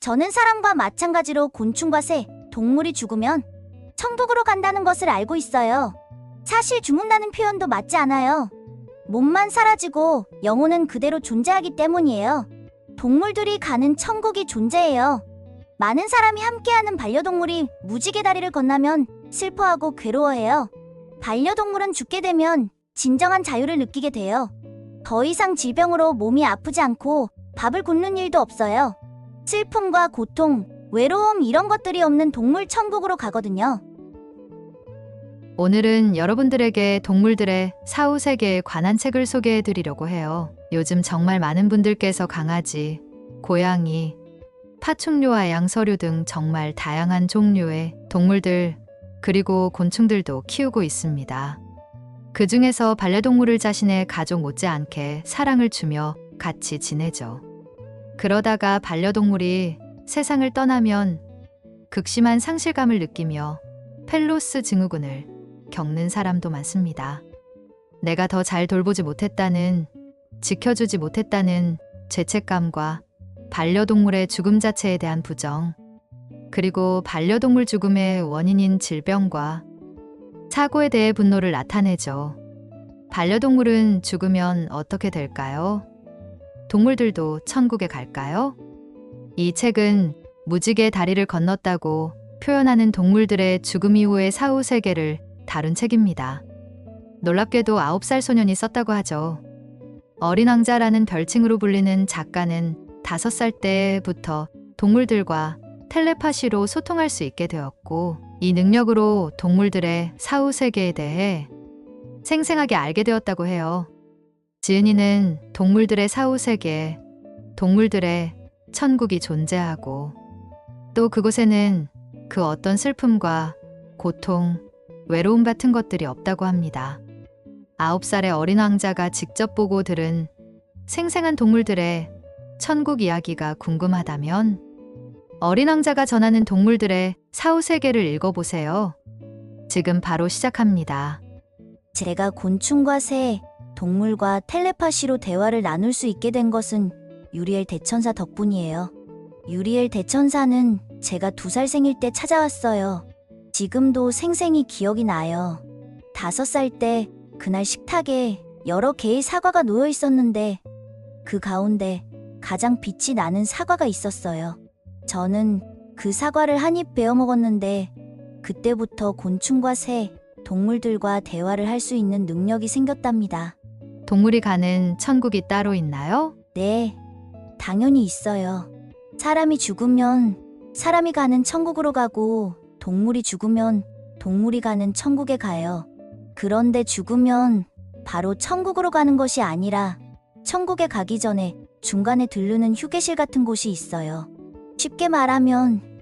저는 사람과 마찬가지로 곤충과 새, 동물이 죽으면 천국으로 간다는 것을 알고 있어요. 사실 죽는다는 표현도 맞지 않아요. 몸만 사라지고 영혼은 그대로 존재하기 때문이에요. 동물들이 가는 천국이 존재해요. 많은 사람이 함께하는 반려동물이 무지개 다리를 건너면 슬퍼하고 괴로워해요. 반려동물은 죽게 되면 진정한 자유를 느끼게 돼요. 더 이상 질병으로 몸이 아프지 않고 밥을 굶는 일도 없어요. 슬픔과 고통, 외로움 이런 것들이 없는 동물 천국으로 가거든요. 오늘은 여러분들에게 동물들의 사후세계에 관한 책을 소개해 드리려고 해요. 요즘 정말 많은 분들께서 강아지, 고양이, 파충류와 양서류 등 정말 다양한 종류의 동물들, 그리고 곤충들도 키우고 있습니다. 그 중에서 반려동물을 자신의 가족 못지않게 사랑을 주며 같이 지내죠. 그러다가 반려동물이 세상을 떠나면 극심한 상실감을 느끼며 펠로스 증후군을 겪는 사람도 많습니다. 내가 더 잘 돌보지 못했다는, 지켜주지 못했다는 죄책감과 반려동물의 죽음 자체에 대한 부정, 그리고 반려동물 죽음의 원인인 질병과 사고에 대해 분노를 나타내죠. 반려동물은 죽으면 어떻게 될까요? 동물들도 천국에 갈까요? 이 책은 무지개 다리를 건넜다고 표현하는 동물들의 죽음 이후의 사후세계를 다룬 책입니다. 놀랍게도 9살 소년이 썼다고 하죠. 어린 왕자라는 별칭으로 불리는 작가는 5살 때부터 동물들과 텔레파시로 소통할 수 있게 되었고, 이 능력으로 동물들의 사후세계에 대해 생생하게 알게 되었다고 해요. 지은이는 동물들의 사후세계, 동물들의 천국이 존재하고, 또 그곳에는 그 어떤 슬픔과 고통, 외로움 같은 것들이 없다고 합니다. 9살의 어린 왕자가 직접 보고 들은 생생한 동물들의 천국 이야기가 궁금하다면 어린 왕자가 전하는 동물들의 사후세계를 읽어보세요. 지금 바로 시작합니다. 제가 곤충과 새, 동물과 텔레파시로 대화를 나눌 수 있게 된 것은 유리엘 대천사 덕분이에요. 유리엘 대천사는 제가 2살 생일 때 찾아왔어요. 지금도 생생히 기억이 나요. 5살 때 그날 식탁에 여러 개의 사과가 놓여 있었는데 그 가운데 가장 빛이 나는 사과가 있었어요. 저는 그 사과를 한 입 베어 먹었는데 그때부터 곤충과 새, 동물들과 대화를 할 수 있는 능력이 생겼답니다. 동물이 가는 천국이 따로 있나요? 네, 당연히 있어요. 사람이 죽으면 사람이 가는 천국으로 가고 동물이 죽으면 동물이 가는 천국에 가요. 그런데 죽으면 바로 천국으로 가는 것이 아니라 천국에 가기 전에 중간에 들르는 휴게실 같은 곳이 있어요. 쉽게 말하면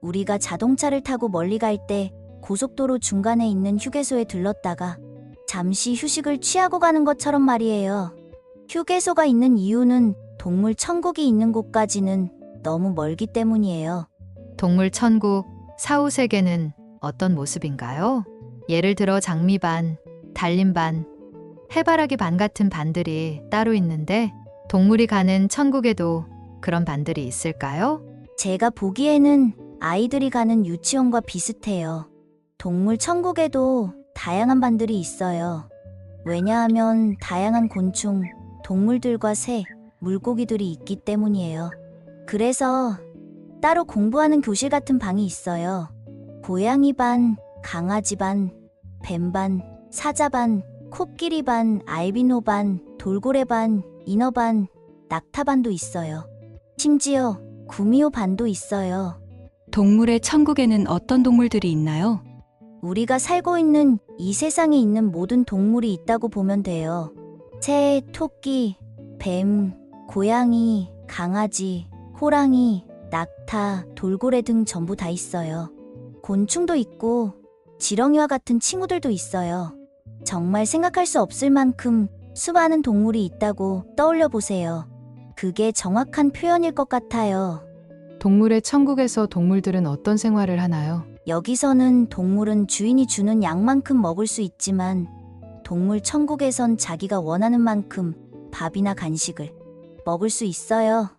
우리가 자동차를 타고 멀리 갈 때 고속도로 중간에 있는 휴게소에 들렀다가 잠시 휴식을 취하고 가는 것처럼 말이에요. 휴게소가 있는 이유는 동물 천국이 있는 곳까지는 너무 멀기 때문이에요. 동물 천국, 사후세계는 어떤 모습인가요? 예를 들어 장미반, 달림반, 해바라기 반 같은 반들이 따로 있는데 동물이 가는 천국에도 그런 반들이 있을까요? 제가 보기에는 아이들이 가는 유치원과 비슷해요. 동물 천국에도 다양한 반들이 있어요. 왜냐하면 다양한 곤충, 동물들과 새, 물고기들이 있기 때문이에요. 그래서 따로 공부하는 교실 같은 방이 있어요. 고양이 반, 강아지 반, 뱀 반, 사자 반, 코끼리 반, 알비노 반, 돌고래 반, 인어 반, 낙타 반도 있어요. 심지어 구미호 반도 있어요. 동물의 천국에는 어떤 동물들이 있나요? 우리가 살고 있는 이 세상에 있는 모든 동물이 있다고 보면 돼요. 새, 토끼, 뱀, 고양이, 강아지, 호랑이, 낙타, 돌고래 등 전부 다 있어요. 곤충도 있고 지렁이와 같은 친구들도 있어요. 정말 생각할 수 없을 만큼 수많은 동물이 있다고 떠올려 보세요. 그게 정확한 표현일 것 같아요. 동물의 천국에서 동물들은 어떤 생활을 하나요? 여기서는 동물은 주인이 주는 양만큼 먹을 수 있지만 동물 천국에선 자기가 원하는 만큼 밥이나 간식을 먹을 수 있어요.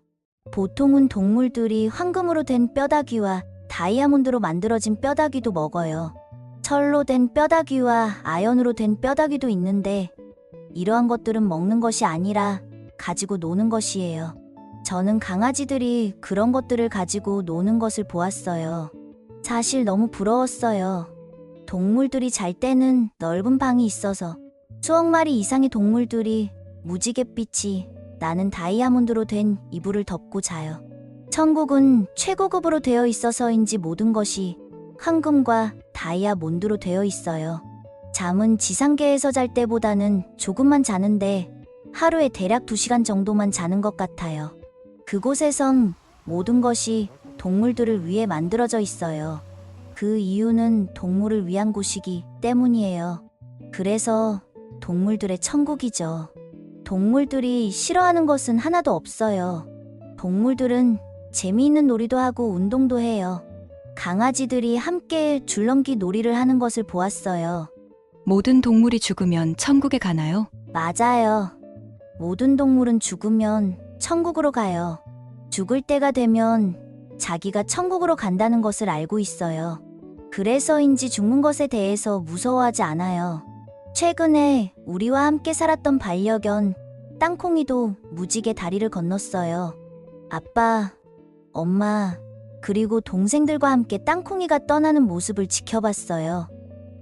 보통은 동물들이 황금으로 된 뼈다귀와 다이아몬드로 만들어진 뼈다귀도 먹어요. 철로 된 뼈다귀와 아연으로 된 뼈다귀도 있는데 이러한 것들은 먹는 것이 아니라 가지고 노는 것이에요. 저는 강아지들이 그런 것들을 가지고 노는 것을 보았어요. 사실 너무 부러웠어요. 동물들이 잘 때는 넓은 방이 있어서 수억 마리 이상의 동물들이 무지갯빛이 나는 다이아몬드로 된 이불을 덮고 자요. 천국은 최고급으로 되어 있어서인지 모든 것이 황금과 다이아몬드로 되어 있어요. 잠은 지상계에서 잘 때보다는 조금만 자는데 하루에 대략 2시간 정도만 자는 것 같아요. 그곳에선 모든 것이 동물들을 위해 만들어져 있어요. 그 이유는 동물을 위한 곳이기 때문이에요. 그래서 동물들의 천국이죠. 동물들이 싫어하는 것은 하나도 없어요. 동물들은 재미있는 놀이도 하고 운동도 해요. 강아지들이 함께 줄넘기 놀이를 하는 것을 보았어요. 모든 동물이 죽으면 천국에 가나요? 맞아요. 모든 동물은 죽으면 천국으로 가요. 죽을 때가 되면 자기가 천국으로 간다는 것을 알고 있어요. 그래서인지 죽는 것에 대해서 무서워하지 않아요. 최근에 우리와 함께 살았던 반려견 땅콩이도 무지개 다리를 건넜어요. 아빠, 엄마, 그리고 동생들과 함께 땅콩이가 떠나는 모습을 지켜봤어요.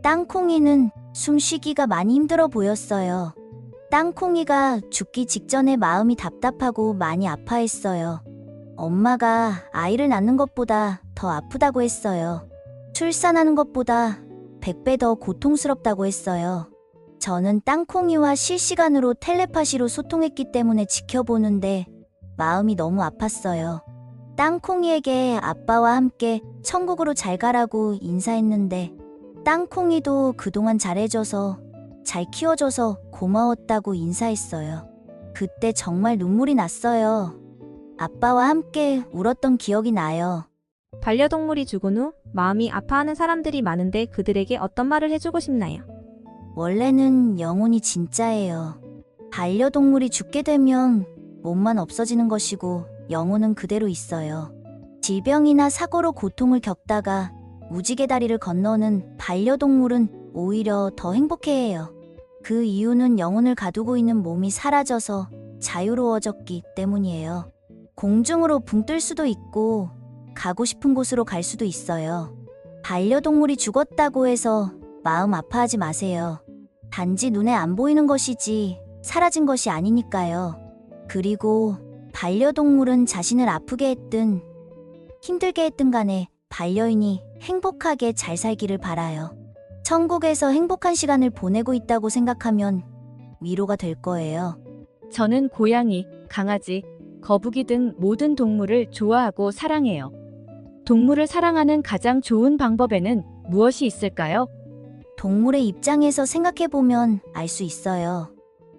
땅콩이는 숨쉬기가 많이 힘들어 보였어요. 땅콩이가 죽기 직전에 마음이 답답하고 많이 아파했어요. 엄마가 아이를 낳는 것보다 더 아프다고 했어요. 출산하는 것보다 100배 더 고통스럽다고 했어요. 저는 땅콩이와 실시간으로 텔레파시로 소통했기 때문에 지켜보는데 마음이 너무 아팠어요. 땅콩이에게 아빠와 함께 천국으로 잘 가라고 인사했는데 땅콩이도 그동안 잘해줘서 잘 키워줘서 고마웠다고 인사했어요. 그때 정말 눈물이 났어요. 아빠와 함께 울었던 기억이 나요. 반려동물이 죽은 후 마음이 아파하는 사람들이 많은데 그들에게 어떤 말을 해주고 싶나요? 원래는 영혼이 진짜예요. 반려동물이 죽게 되면 몸만 없어지는 것이고 영혼은 그대로 있어요. 질병이나 사고로 고통을 겪다가 무지개 다리를 건너는 반려동물은 오히려 더 행복해해요. 그 이유는 영혼을 가두고 있는 몸이 사라져서 자유로워졌기 때문이에요. 공중으로 붕 뜰 수도 있고 가고 싶은 곳으로 갈 수도 있어요. 반려동물이 죽었다고 해서 마음 아파하지 마세요. 단지 눈에 안 보이는 것이지 사라진 것이 아니니까요. 그리고 반려동물은 자신을 아프게 했든 힘들게 했든 간에 반려인이 행복하게 잘 살기를 바라요. 천국에서 행복한 시간을 보내고 있다고 생각하면 위로가 될 거예요. 저는 고양이, 강아지, 거북이 등 모든 동물을 좋아하고 사랑해요. 동물을 사랑하는 가장 좋은 방법에는 무엇이 있을까요? 동물의 입장에서 생각해보면 알 수 있어요.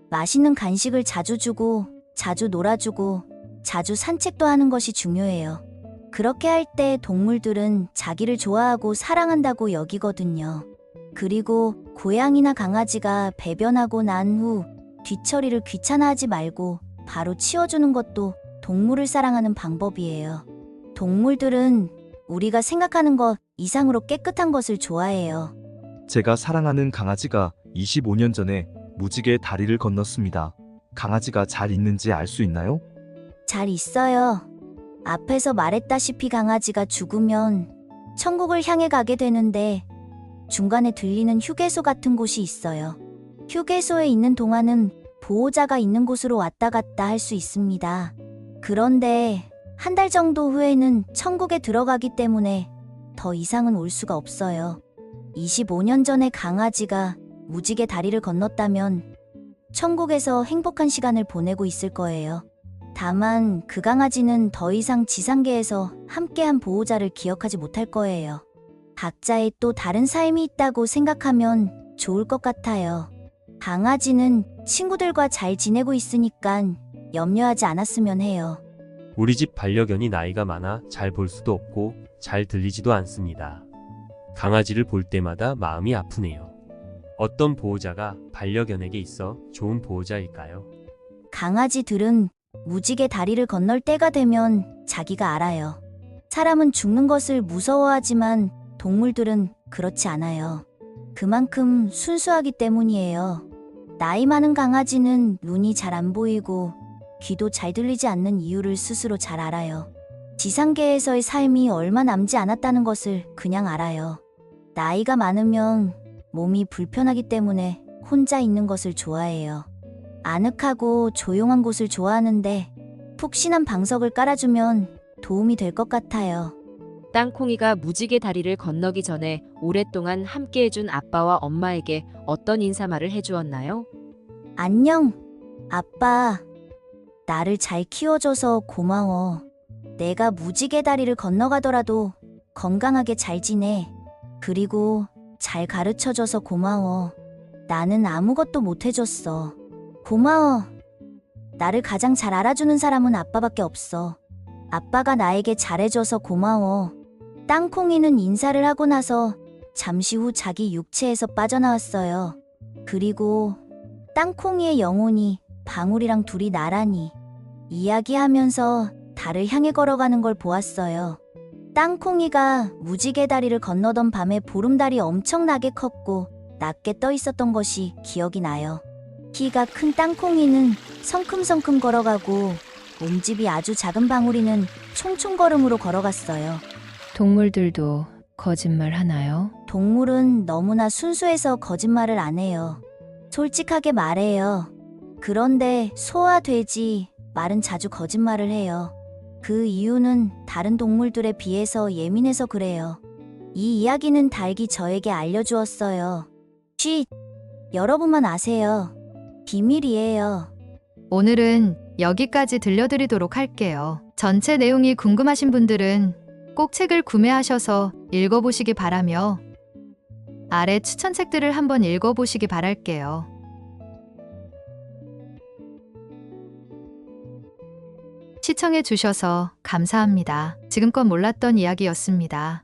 맛있는 간식을 자주 주고, 자주 놀아주고, 자주 산책도 하는 것이 중요해요. 그렇게 할 때 동물들은 자기를 좋아하고 사랑한다고 여기거든요. 그리고 고양이나 강아지가 배변하고 난 후 뒤처리를 귀찮아하지 말고 바로 치워주는 것도 동물을 사랑하는 방법이에요. 동물들은 우리가 생각하는 것 이상으로 깨끗한 것을 좋아해요. 제가 사랑하는 강아지가 25년 전에 무지개 다리를 건넜습니다. 강아지가 잘 있는지 알 수 있나요? 잘 있어요. 앞에서 말했다시피 강아지가 죽으면 천국을 향해 가게 되는데 중간에 들리는 휴게소 같은 곳이 있어요. 휴게소에 있는 동안은 보호자가 있는 곳으로 왔다 갔다 할 수 있습니다. 그런데 한 달 정도 후에는 천국에 들어가기 때문에 더 이상은 올 수가 없어요. 25년 전에 강아지가 무지개 다리를 건넜다면 천국에서 행복한 시간을 보내고 있을 거예요. 다만 그 강아지는 더 이상 지상계에서 함께한 보호자를 기억하지 못할 거예요. 각자의 또 다른 삶이 있다고 생각하면 좋을 것 같아요. 강아지는 친구들과 잘 지내고 있으니까 염려하지 않았으면 해요. 우리 집 반려견이 나이가 많아 잘 볼 수도 없고 잘 들리지도 않습니다. 강아지를 볼 때마다 마음이 아프네요. 어떤 보호자가 반려견에게 있어 좋은 보호자일까요? 강아지들은 무지개 다리를 건널 때가 되면 자기가 알아요. 사람은 죽는 것을 무서워하지만 동물들은 그렇지 않아요. 그만큼 순수하기 때문이에요. 나이 많은 강아지는 눈이 잘 안 보이고 귀도 잘 들리지 않는 이유를 스스로 잘 알아요. 지상계에서의 삶이 얼마 남지 않았다는 것을 그냥 알아요. 나이가 많으면 몸이 불편하기 때문에 혼자 있는 것을 좋아해요. 아늑하고 조용한 곳을 좋아하는데 푹신한 방석을 깔아주면 도움이 될 것 같아요. 땅콩이가 무지개 다리를 건너기 전에 오랫동안 함께해준 아빠와 엄마에게 어떤 인사말을 해주었나요? 안녕, 아빠. 나를 잘 키워줘서 고마워. 내가 무지개 다리를 건너가더라도 건강하게 잘 지내. 그리고 잘 가르쳐줘서 고마워. 나는 아무것도 못해줬어. 고마워. 나를 가장 잘 알아주는 사람은 아빠밖에 없어. 아빠가 나에게 잘해줘서 고마워. 땅콩이는 인사를 하고 나서 잠시 후 자기 육체에서 빠져나왔어요. 그리고 땅콩이의 영혼이 방울이랑 둘이 나란히 이야기하면서 달을 향해 걸어가는 걸 보았어요. 땅콩이가 무지개 다리를 건너던 밤에 보름달이 엄청나게 컸고 낮게 떠 있었던 것이 기억이 나요. 키가 큰 땅콩이는 성큼성큼 걸어가고 몸집이 아주 작은 방울이는 총총걸음으로 걸어갔어요. 동물들도 거짓말 하나요? 동물은 너무나 순수해서 거짓말을 안 해요. 솔직하게 말해요. 그런데 소와 돼지, 말은 자주 거짓말을 해요. 그 이유는 다른 동물들에 비해서 예민해서 그래요. 이 이야기는 닭이 저에게 알려주었어요. 쉿! 여러분만 아세요. 비밀이에요. 오늘은 여기까지 들려드리도록 할게요. 전체 내용이 궁금하신 분들은 꼭 책을 구매하셔서 읽어보시기 바라며 아래 추천책들을 한번 읽어보시기 바랄게요. 시청해주셔서 감사합니다. 지금껏 몰랐던 이야기였습니다.